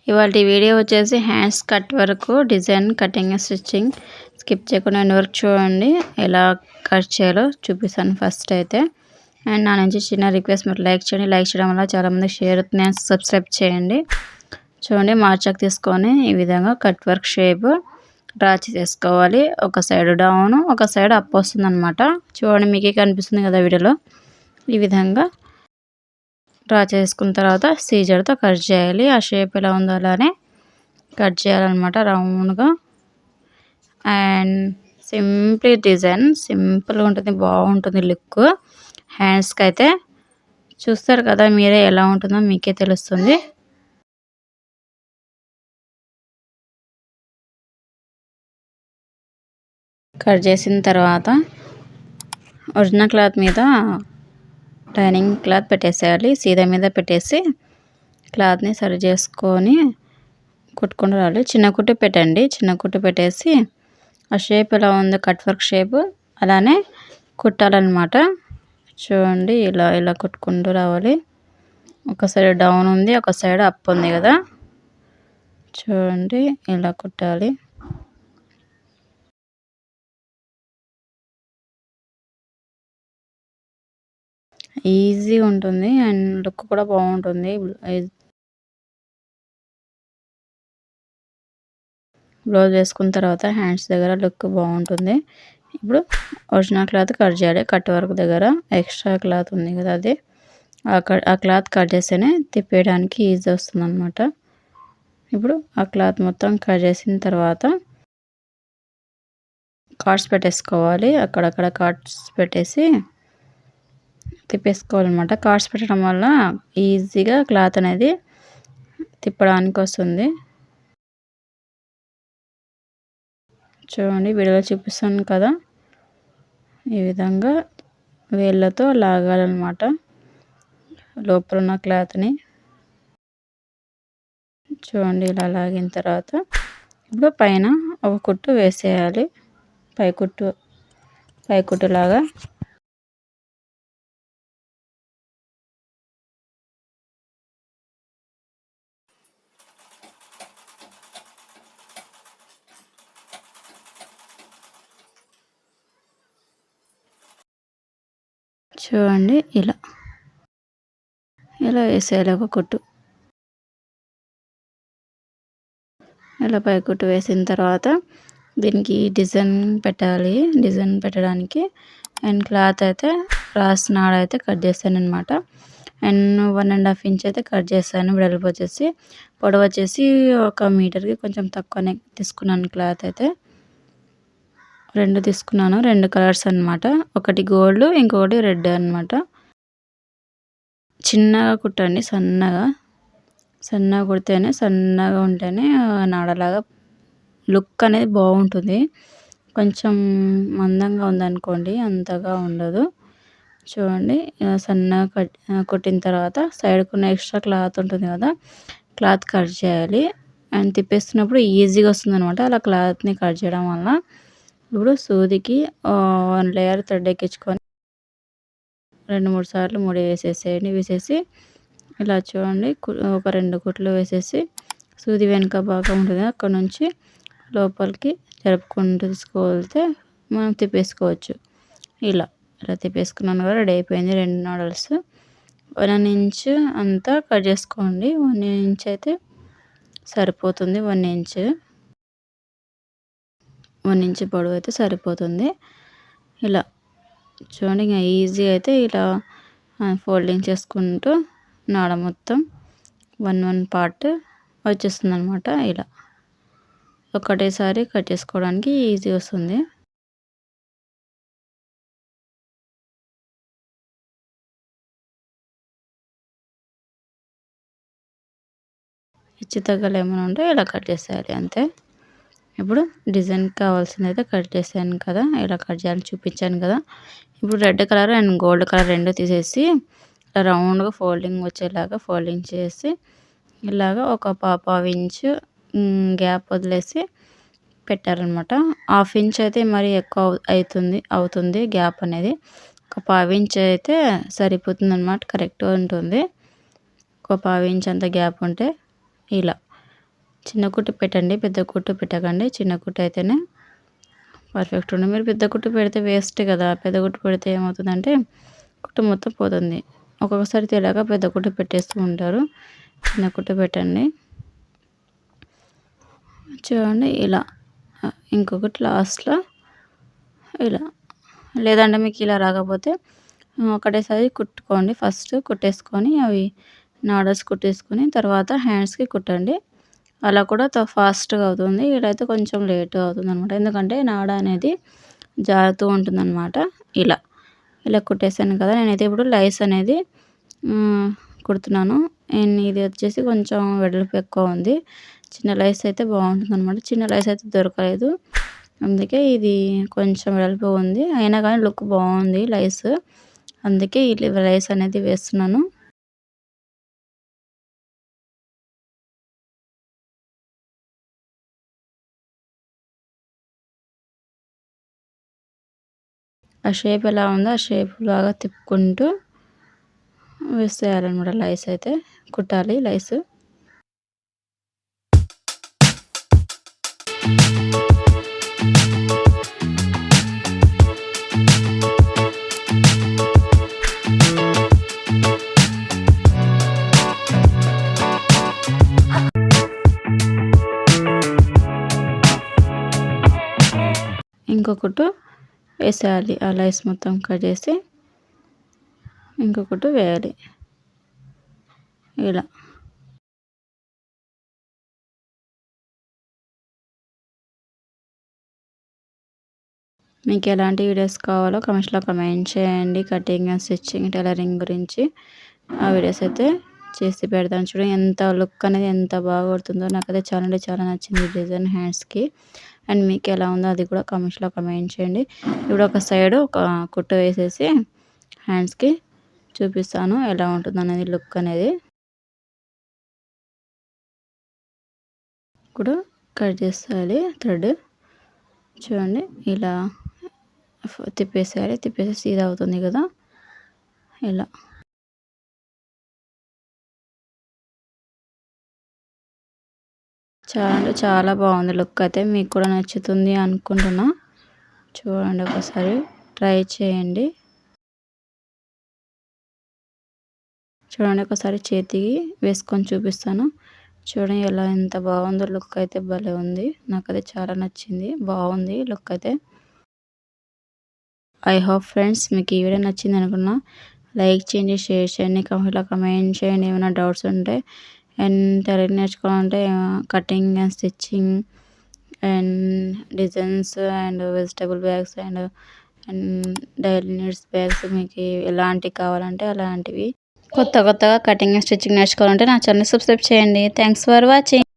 ఇవాల్టి వీడియో వచ్చేసి hands cut వరకు డిజైన్ కటింగ్ స్టిచ్చింగ్ స్కిప్ చేయకుండా ఎండ్ వరకు చూడండి. ఎలా కట్ చేయాలో చూపిస్తాను ఫస్ట్ అయితే. అండ్ నా నుంచి చిన్న రిక్వెస్ట్, మీరు లైక్ చేయండి. లైక్ చేయడం వల్ల చాలామంది షేర్ అవుతుంది. అండ్ సబ్స్క్రైబ్ చేయండి. చూడండి, మార్చక్ తీసుకొని ఈ విధంగా కట్ వర్క్ షేప్ డ్రా చేసుకోవాలి. ఒక సైడ్ డౌన్, ఒక సైడ్ అప్ వస్తుంది అనమాట. చూడండి, మీకే కనిపిస్తుంది కదా వీడియోలో. ఈ విధంగా డ్రా చేసుకున్న తర్వాత సీజర్తో కట్ చేయాలి. ఆ షేప్ ఎలా ఉందో అలానే కట్ చేయాలన్నమాట రౌండ్గా. అండ్ సింప్లీ డిజైన్ సింపుల్గా ఉంటుంది, బాగుంటుంది లుక్. హ్యాండ్స్కి అయితే చూస్తారు కదా మీరే, ఎలా ఉంటుందో మీకే తెలుస్తుంది. కట్ చేసిన తర్వాత ఒరిజినల్ క్లాత్ మీద లైనింగ్ క్లాత్ పెట్టేసేయాలి. సీదా మీద పెట్టేసి క్లాత్ని సరి చేసుకొని కుట్టుకొని రావాలి. చిన్న కుట్టు పెట్టండి. చిన్న కుట్టు పెట్టేసి ఆ షేప్ ఎలా ఉందో కట్ వర్క్ షేప్ అలానే కుట్టాలన్నమాట. చూడండి, ఇలా ఇలా కుట్టుకుంటూ రావాలి. ఒక సైడ్ డౌన్ ఉంది, ఒక సైడ్ అప్ ఉంది కదా. చూడండి, ఇలా కుట్టాలి. ఈజీ ఉంటుంది అండ్ లుక్ కూడా బాగుంటుంది. బ్లౌజ్ వేసుకున్న తర్వాత హ్యాండ్స్ దగ్గర లుక్ బాగుంటుంది. ఇప్పుడు ఒరిజినల్ క్లాత్ కట్ చేయాలి. కట్ వర్క్ దగ్గర ఎక్స్ట్రా క్లాత్ ఉంది కదా, అది ఆ క్లాత్ కట్ చేస్తేనే తిప్పేయడానికి ఈజీ వస్తుంది అనమాట. ఇప్పుడు ఆ క్లాత్ మొత్తం కట్ చేసిన తర్వాత కార్డ్స్ పెట్టేసుకోవాలి. అక్కడక్కడ కార్డ్స్ పెట్టేసి తిప్పేసుకోవాలన్నమాట. కార్డ్స్ పెట్టడం వల్ల ఈజీగా క్లాత్ అనేది తిప్పడానికి వస్తుంది. చూడండి, వీడియోలో చూపిస్తాను కదా, ఈ విధంగా వేళ్ళతో లాగాలన్నమాట లోపల ఉన్న క్లాత్ని. చూడండి, ఇలా లాగిన తర్వాత ఇప్పుడు పైన ఒక కుట్టు వేసేయాలి. పై కుట్టులాగా. చూడండి, ఇలా వేసేయాలి ఒక కుట్టు. ఇలా పై కుట్టు వేసిన తర్వాత దీనికి డిజైన్ పెట్టాలి. డిజైన్ పెట్టడానికి అండ్ క్లాత్ అయితే నాడ అయితే కట్ చేశాను అనమాట. అండ్ 1.5 ఇంచ్ అయితే కట్ చేశాను. వెడల్పు వచ్చేసి, పొడవు వచ్చేసి 1 మీటర్కి కొంచెం తక్కువనే తీసుకున్నాను. క్లాత్ అయితే 2 తీసుకున్నాను. 2 కలర్స్ అనమాట. ఒకటి గోల్డ్, ఇంకొకటి రెడ్ అనమాట. చిన్నగా కుట్టండి, సన్నగా కుడితేనే, సన్నగా ఉంటేనే నాడలాగా లుక్ అనేది బాగుంటుంది. కొంచెం మందంగా ఉందనుకోండి, అంతగా ఉండదు. చూడండి, సన్నగా కుట్టిన తర్వాత సైడ్కున్న ఎక్స్ట్రా క్లాత్ ఉంటుంది కదా, క్లాత్ కట్ చేయాలి. అండ్ తిప్పేస్తున్నప్పుడు ఈజీగా వస్తుంది అనమాట అలా క్లాత్ని కట్ చేయడం వల్ల. ఇప్పుడు సూదికి 1 లేయర్ థ్రెడ్ ఎక్కించుకొని 2-3 సార్లు ముడి వేసేసేయండి. వేసేసి ఇలా చూడండి, ఒక 2 కుట్లు వేసేసి సూది వెనుక బాగా ఉంటుంది, అక్కడ నుంచి లోపలికి జరుపుకుంటూ తీసుకువెళ్తే మనం తిప్పేసుకోవచ్చు. ఇలా తిప్పేసుకున్నాను కదా, రెడీ అయిపోయింది. 2 మోడల్స్ 1 ఇంచ్ అంతా కట్ చేసుకోండి. 1 ఇంచ్ అయితే సరిపోతుంది. 1 ఇంచ్ పొడవు అయితే సరిపోతుంది. ఇలా చూడండి, ఇంకా ఈజీ అయితే ఇలా ఫోల్డింగ్ చేసుకుంటూ నాడ మొత్తం 1 పార్ట్ వచ్చేస్తుంది అనమాట. ఇలా ఒకటేసారి కట్ చేసుకోవడానికి ఈజీ వస్తుంది. హెచ్చు తగ్గలు ఏమైనా ఉంటే ఇలా కట్ చేసేయాలి, అంతే. ఇప్పుడు డిజైన్ కావాల్సింది అయితే కట్ చేశాను కదా, ఇలా కట్ చేయాలని చూపించాను కదా. ఇప్పుడు red colour and gold colour 2 తీసేసి ఇలా రౌండ్గా ఫోల్డింగ్ వచ్చేలాగా ఫోల్డింగ్ చేసి ఇలాగా ఒక 1/2 ఇంచు గ్యాప్ వదిలేసి పెట్టారనమాట. 1/2 ఇంచ్ అయితే మరి ఎక్కువ అవుతుంది గ్యాప్ అనేది. ఒక 1/2 ఇంచ్ అయితే సరిపోతుంది అనమాట, కరెక్ట్గా ఉంటుంది. ఒక 1/2 ఇంచ్ అంత గ్యాప్ ఉంటే ఇలా చిన్న కుట్టు పెట్టండి, పెద్ద కుట్టు పెట్టకండి. చిన్న కుట్టు అయితేనే పర్ఫెక్ట్ ఉంటుంది. మీరు పెద్ద కుట్టు పెడితే వేస్ట్ కదా. పెద్ద కుట్టు పెడితే ఏమవుతుందంటే కుట్టు మొత్తం పోతుంది. ఒక్కొక్కసారి తెలియక పెద్ద కుట్టు పెట్టేస్తూ ఉంటారు. చిన్న కుట్టు పెట్టండి. చూడండి ఇలా. ఇంకొకటి లాస్ట్లో ఇలా. లేదంటే మీకు ఇలా రాకపోతే ఒకటేసారి కుట్టుకోండి. ఫస్ట్ కుట్టేసుకొని అవి నాడల్స్ కుట్టేసుకొని తర్వాత హ్యాండ్స్కి కుట్టండి. అలా కూడా ఫాస్ట్గా అవుతుంది. ఇలా అయితే కొంచెం లేట్ అవుతుంది అనమాట. ఎందుకంటే నాడ అనేది జారుతూ ఉంటుందన్నమాట. ఇలా ఇలా కుట్టేసాను కదా. నేనైతే ఇప్పుడు లైస్ అనేది కుడుతున్నాను. ఇది వచ్చేసి కొంచెం వెడల్పు ఎక్కువ ఉంది. చిన్న లైస్ అయితే బాగుంటుంది అనమాట. చిన్న లైస్ అయితే దొరకలేదు, అందుకే ఇది కొంచెం వెడల్పు ఉంది. అయినా కానీ లుక్ బాగుంది లైస్, అందుకే ఈ లైస్ అనేది వేస్తున్నాను. ఆ షేప్ ఎలా ఉందో ఆ షేప్ లాగా తిప్పుకుంటూ వేసేయాలన్నమాట. లైస్ అయితే కుట్టాలి లైస్. ఇంకొకటి వేసేయాలి. ఆ లైస్ మొత్తం కట్ చేసి ఇంకొకటి వేయాలి ఇలా. మీకు ఎలాంటి వీడియోస్ కావాలో కామెంట్స్లో కామెంట్ చేయండి. కటింగ్ అండ్ స్టిచ్చింగ్ టైలరింగ్ గురించి ఆ వీడియోస్ అయితే చేసి పెడతాను. చూడండి ఎంత లుక్ అనేది ఎంత బాగా కొడుతుందో. నాకైతే చాలా అంటే చాలా నచ్చింది డిజైన్ హ్యాండ్స్కి. అండ్ మీకు ఎలా ఉందో అది కూడా కామెంట్స్లో కామెంట్ చేయండి. ఇప్పుడు ఒక సైడ్ ఒక కుట్టు వేసేసి హ్యాండ్స్కి చూపిస్తాను ఎలా ఉంటుంది అనేది లుక్ అనేది. కూడా కట్ చేసేయాలి థ్రెడ్. చూడండి ఇలా తిప్పేసేయాలి. తిప్పేసి ఇది అవుతుంది కదా ఇలా. చాలా అంటే చాలా బాగుంది లుక్ అయితే. మీకు కూడా నచ్చుతుంది అనుకుంటున్నా. చూడండి ఒకసారి ట్రై చేయండి. చూడండి ఒకసారి చేతికి వేసుకొని చూపిస్తాను. చూడండి ఎలా ఎంత బాగుందో లుక్ అయితే భలే ఉంది. నాకైతే చాలా నచ్చింది, బాగుంది లుక్ అయితే. ఐ హోప్ ఫ్రెండ్స్ మీకు ఈ వీడియో నచ్చింది అనుకున్నా. లైక్ చేయండి, షేర్ చేయండి, కామెంట్లో కామెంట్ చేయండి. ఏమైనా డౌట్స్ ఉంటే అండ్ టైలరింగ్ నేర్చుకోవాలంటే cutting and stitching and designs and vegetable bags and daily needs bags మీకు ఎలాంటివి కావాలంటే అలాంటివి కొత్తగా కటింగ్ అండ్ స్టిచ్చింగ్ నేర్చుకోవాలంటే నా ఛానల్ సబ్స్క్రైబ్ చేయండి. Thanks for watching.